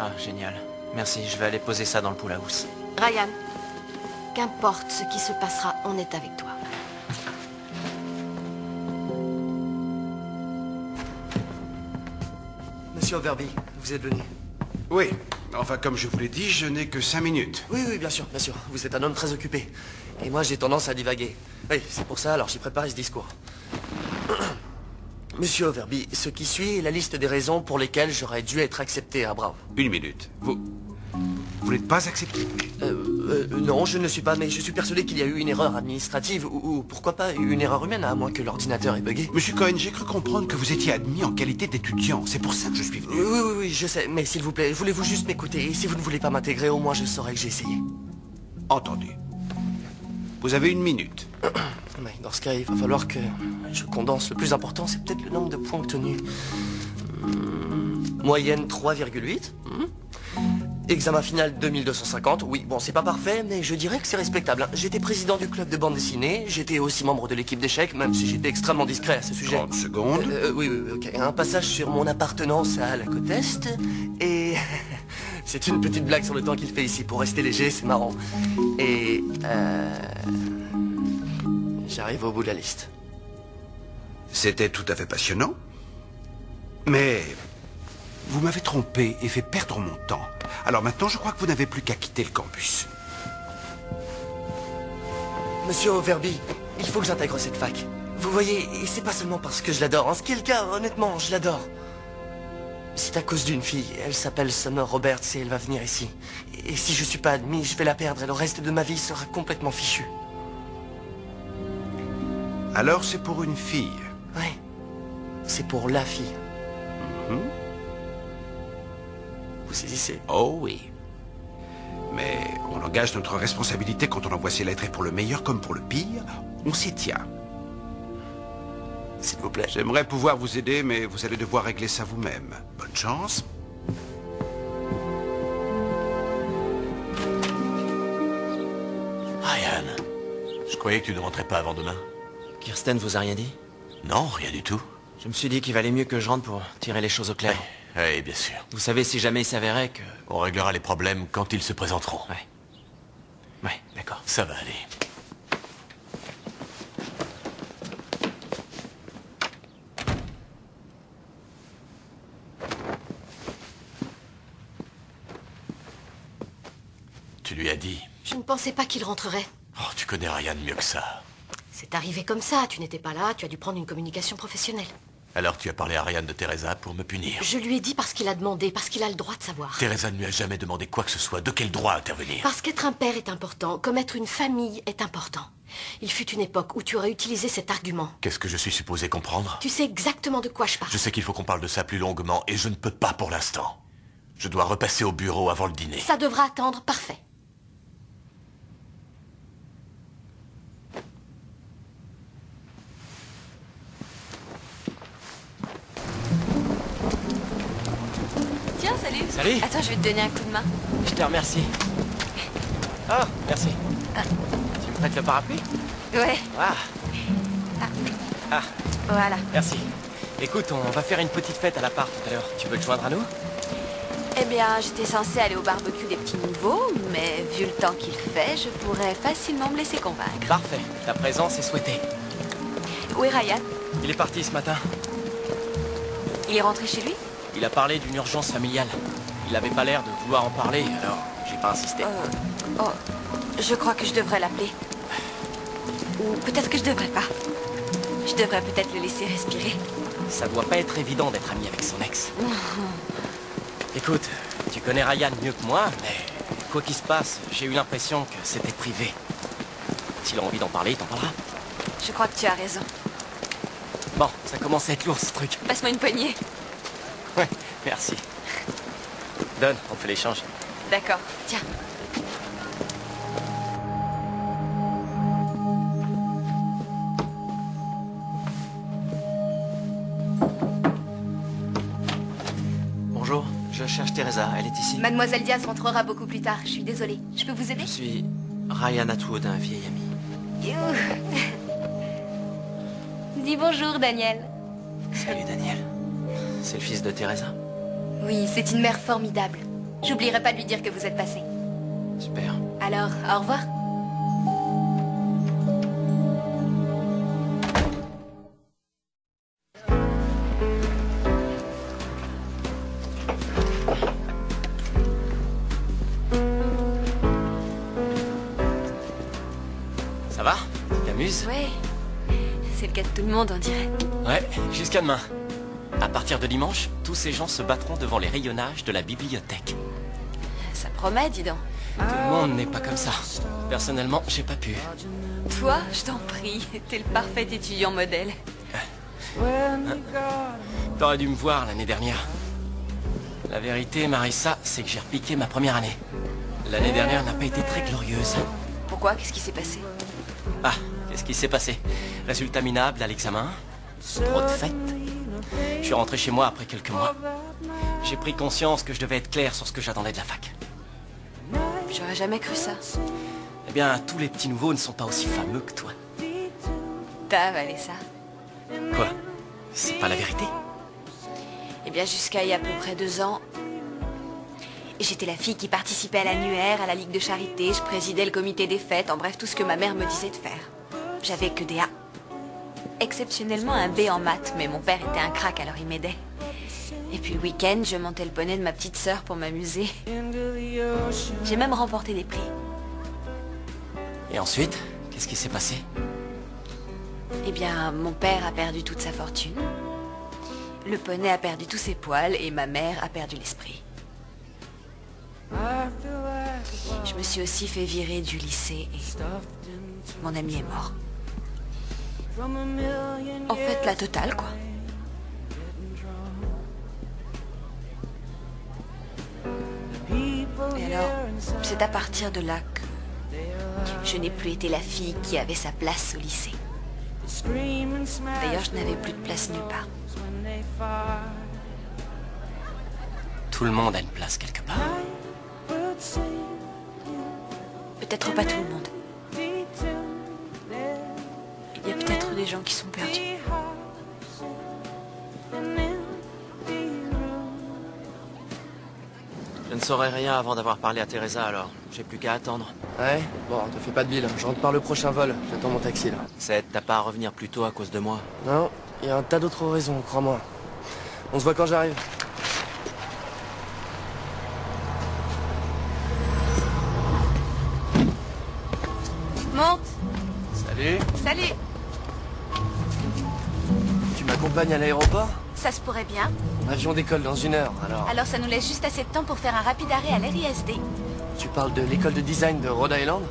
Ah, génial. Merci, je vais aller poser ça dans le pool house. Ryan, qu'importe ce qui se passera, on est avec toi. Monsieur Overby, vous êtes venu. Oui, enfin comme je vous l'ai dit, je n'ai que 5 minutes. Oui, oui, bien sûr, bien sûr. Vous êtes un homme très occupé. Et moi, j'ai tendance à divaguer. Oui, c'est pour ça, alors j'ai préparé ce discours. Monsieur Overby, ce qui suit est la liste des raisons pour lesquelles j'aurais dû être accepté à Brown. Une minute. Vous n'êtes pas accepté? Non, je ne le suis pas, mais je suis persuadé qu'il y a eu une erreur administrative, ou pourquoi pas une erreur humaine, à moins que l'ordinateur ait bugué. Monsieur Cohen, j'ai cru comprendre que vous étiez admis en qualité d'étudiant. C'est pour ça que je suis venu. Oui, je sais, mais s'il vous plaît, voulez-vous juste m'écouter? Et si vous ne voulez pas m'intégrer, au moins je saurai que j'ai essayé. Entendu. Vous avez une minute. Mais dans ce cas, il va falloir que je condense. Le plus important, c'est peut-être le nombre de points obtenus. Moyenne 3,8. Examen final 2250. Oui, bon, c'est pas parfait, mais je dirais que c'est respectable. J'étais président du club de bande dessinée. J'étais aussi membre de l'équipe d'échecs, même si j'étais extrêmement discret à ce sujet. 30 secondes. Oui, ok. Un passage sur mon appartenance à la côte Est. Et... c'est une petite blague sur le temps qu'il fait ici. Pour rester léger, c'est marrant. Et... j'arrive au bout de la liste. C'était tout à fait passionnant. Mais... vous m'avez trompé et fait perdre mon temps. Alors maintenant, je crois que vous n'avez plus qu'à quitter le campus. Monsieur Overby, il faut que j'intègre cette fac. Vous voyez, et c'est pas seulement parce que je l'adore. En ce qui est le cas, honnêtement, je l'adore. C'est à cause d'une fille. Elle s'appelle Summer Roberts et elle va venir ici. Et si je suis pas admis, je vais la perdre et le reste de ma vie sera complètement fichu. Alors c'est pour une fille. Oui, c'est pour la fille. Vous saisissez? Oh oui. Mais on engage notre responsabilité quand on envoie ces lettres et pour le meilleur comme pour le pire, on s'y tient. S'il vous plaît. J'aimerais pouvoir vous aider, mais vous allez devoir régler ça vous-même. Bonne chance. Ryan, je croyais que tu ne rentrais pas avant demain. Kirsten vous a rien dit? Non, rien du tout. Je me suis dit qu'il valait mieux que je rentre pour tirer les choses au clair. Oui, bien sûr. Vous savez, si jamais il s'avérait que... On réglera les problèmes quand ils se présenteront. Ouais, d'accord. Ça va aller. Tu lui as dit? Je ne pensais pas qu'il rentrerait. Oh, tu connais Ryan mieux que ça. C'est arrivé comme ça, tu n'étais pas là, tu as dû prendre une communication professionnelle. Alors tu as parlé à Ryan de Teresa pour me punir. Je lui ai dit parce qu'il a demandé, parce qu'il a le droit de savoir. Teresa ne lui a jamais demandé quoi que ce soit. De quel droit intervenir? Parce qu'être un père est important, comme être une famille est important. Il fut une époque où tu aurais utilisé cet argument. Qu'est-ce que je suis supposé comprendre? Tu sais exactement de quoi je parle. Je sais qu'il faut qu'on parle de ça plus longuement et je ne peux pas pour l'instant. Je dois repasser au bureau avant le dîner. Ça devra attendre, parfait. Tiens, salut. Salut. Attends, je vais te donner un coup de main. Je te remercie. Ah, merci. Tu me prêtes le parapluie? Ouais, Ah, voilà. merci. Écoute, on va faire une petite fête à l'appart tout à l'heure. Tu veux te joindre à nous? Eh bien, j'étais censée aller au barbecue des petits nouveaux, mais vu le temps qu'il fait, je pourrais facilement me laisser convaincre. Parfait. Ta présence est souhaitée. Où est Ryan? Il est parti ce matin. Il est rentré chez lui? Il a parlé d'une urgence familiale. Il avait pas l'air de vouloir en parler, alors j'ai pas insisté. Oh, je crois que je devrais l'appeler. Ou peut-être que je devrais pas. Je devrais peut-être le laisser respirer. Ça doit pas être évident d'être ami avec son ex. Écoute, tu connais Ryan mieux que moi, mais quoi qu'il se passe, j'ai eu l'impression que c'était privé. S'il a envie d'en parler, il t'en parlera. Je crois que tu as raison. Bon, ça commence à être lourd ce truc. Passe-moi une poignée. Ouais, merci. Donne, on fait l'échange. D'accord, tiens. Bonjour, je cherche Teresa, elle est ici. Mademoiselle Diaz rentrera beaucoup plus tard. Je suis désolée. Je peux vous aider? Je suis Ryan Atwood, un vieil ami. Youh. Dis bonjour, Daniel. Salut Daniel. C'est le fils de Teresa? Oui, c'est une mère formidable. J'oublierai pas de lui dire que vous êtes passé. Super. Alors, au revoir. Ça va? Tu t'amuses? Ouais. C'est le cas de tout le monde, on dirait. Ouais, jusqu'à demain. À partir de dimanche, tous ces gens se battront devant les rayonnages de la bibliothèque. Ça promet, dis donc. Tout le monde n'est pas comme ça. Personnellement, j'ai pas pu. Toi, je t'en prie, t'es le parfait étudiant modèle. T'aurais dû me voir l'année dernière. La vérité, Marissa, c'est que j'ai repiqué ma première année. L'année dernière n'a pas été très glorieuse. Pourquoi? Qu'est-ce qui s'est passé? Ah, qu'est-ce qui s'est passé? Résultat minable à l'examen. Trop de fêtes. Je suis rentré chez moi après quelques mois. J'ai pris conscience que je devais être clair sur ce que j'attendais de la fac. J'aurais jamais cru ça. Eh bien, tous les petits nouveaux ne sont pas aussi fameux que toi. T'as avalé ça. Quoi? C'est pas la vérité? Eh bien, jusqu'à il y a à peu près 2 ans, j'étais la fille qui participait à l'annuaire, à la ligue de charité, je présidais le comité des fêtes, en bref, tout ce que ma mère me disait de faire. J'avais que des A. Exceptionnellement un B en maths, mais mon père était un crack, alors il m'aidait. Et puis le week-end, je montais le poney de ma petite sœur pour m'amuser. J'ai même remporté des prix. Et ensuite, qu'est-ce qui s'est passé? Eh bien, mon père a perdu toute sa fortune. Le poney a perdu tous ses poils et ma mère a perdu l'esprit. Je me suis aussi fait virer du lycée et mon ami est mort. En fait, la totale, quoi. Et alors, c'est à partir de là que je n'ai plus été la fille qui avait sa place au lycée. D'ailleurs, je n'avais plus de place nulle part. Tout le monde a une place quelque part. Peut-être pas tout le monde. Il y a peut-être des gens qui sont perdus. Je ne saurai rien avant d'avoir parlé à Teresa, alors j'ai plus qu'à attendre. Ouais? Bon, te fais pas de bile. Je rentre par le prochain vol. J'attends mon taxi, là. Ça aide t'as pas à revenir plus tôt à cause de moi. Non, il y a un tas d'autres raisons, crois-moi. On se voit quand j'arrive. Monte. Salut. Salut. Tu m'accompagnes à l'aéroport? Ça se pourrait bien. Mon avion décolle dans 1 heure, alors... Alors ça nous laisse juste assez de temps pour faire un rapide arrêt à l'RISD. Tu parles de l'école de design de Rhode Island?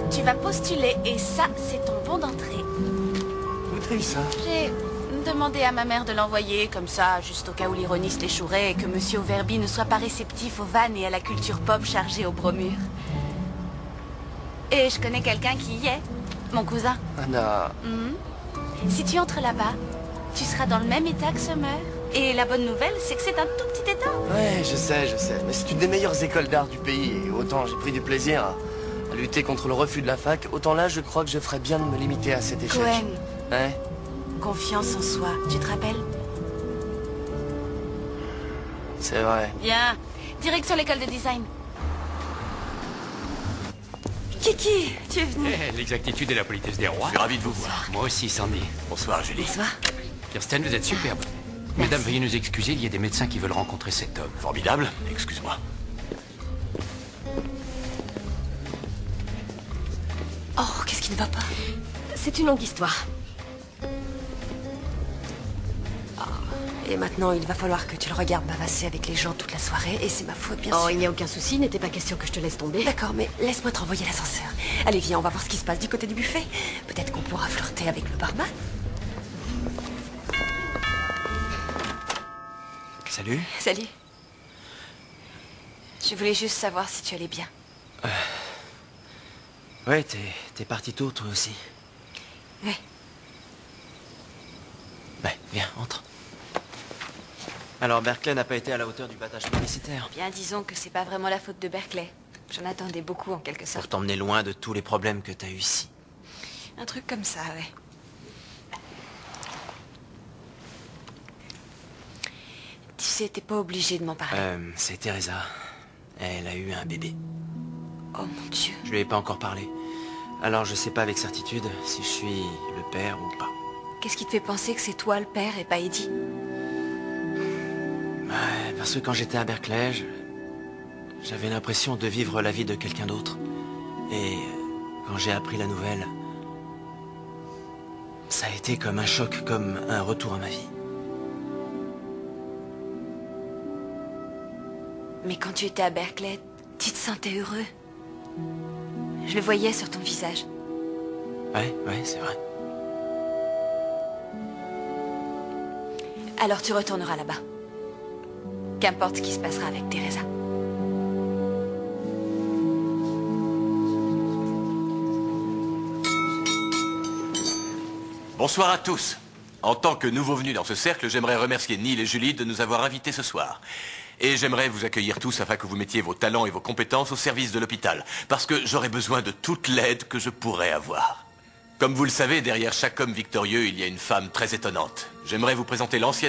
Tu vas postuler et ça, c'est ton bon d'entrée. Où t'as eu ça? J'ai demandé à ma mère de l'envoyer, comme ça, juste au cas où l'ironiste échouerait et que Monsieur Overby ne soit pas réceptif aux vannes et à la culture pop chargée au bromure. Et je connais quelqu'un qui y est, mon cousin. Anna... Si tu entres là-bas, tu seras dans le même état que Summer. Et la bonne nouvelle, c'est que c'est un tout petit état. Ouais, je sais. Mais c'est une des meilleures écoles d'art du pays. Et autant j'ai pris du plaisir à lutter contre le refus de la fac, autant là, je crois que je ferais bien de me limiter à cet échec. Cohen, Ouais? confiance en soi, tu te rappelles? C'est vrai. Bien. Direction l'école de design. Kiki, tu es venue. L'exactitude et la politesse des rois. Je suis ravi de vous voir. Moi aussi, Sandy. Bonsoir, Julie. Bonsoir. Kirsten, vous êtes superbe. Mesdames, veuillez nous excuser, il y a des médecins qui veulent rencontrer cet homme. Formidable. Excuse-moi. Oh, qu'est-ce qui ne va pas? C'est une longue histoire. Et maintenant, il va falloir que tu le regardes bavasser avec les gens toute la soirée, et c'est ma faute, bien Oh, sûr. il n'y a aucun souci, il n'était pas question que je te laisse tomber. D'accord, mais laisse-moi te renvoyer l'ascenseur. Allez, viens, on va voir ce qui se passe du côté du buffet. Peut-être qu'on pourra flirter avec le barman. Salut. Salut. Je voulais juste savoir si tu allais bien. Ouais, t'es parti tôt, toi aussi. Ouais. Ben, viens, entre. Alors, Berkeley n'a pas été à la hauteur du battage publicitaire. Bien, disons que c'est pas vraiment la faute de Berkeley. J'en attendais beaucoup, en quelque Pour sorte. t'emmener loin de tous les problèmes que t'as eu ici. Un truc comme ça, ouais. Tu sais, t'es pas obligé de m'en parler. C'est Teresa. Elle a eu un bébé. Oh mon Dieu. Je lui ai pas encore parlé. Alors je sais pas avec certitude si je suis le père ou pas. Qu'est-ce qui te fait penser que c'est toi le père et pas Eddie? Ouais, parce que quand j'étais à Berkeley, j'avais l'impression de vivre la vie de quelqu'un d'autre. Et quand j'ai appris la nouvelle, ça a été comme un choc, comme un retour à ma vie. Mais quand tu étais à Berkeley, tu te sentais heureux. Je le voyais sur ton visage. Ouais, c'est vrai. Alors tu retourneras là-bas. Qu'importe ce qui se passera avec Teresa. Bonsoir à tous. En tant que nouveau venu dans ce cercle, j'aimerais remercier Neil et Julie de nous avoir invités ce soir. Et j'aimerais vous accueillir tous afin que vous mettiez vos talents et vos compétences au service de l'hôpital. Parce que j'aurai besoin de toute l'aide que je pourrais avoir. Comme vous le savez, derrière chaque homme victorieux, il y a une femme très étonnante. J'aimerais vous présenter l'ancienne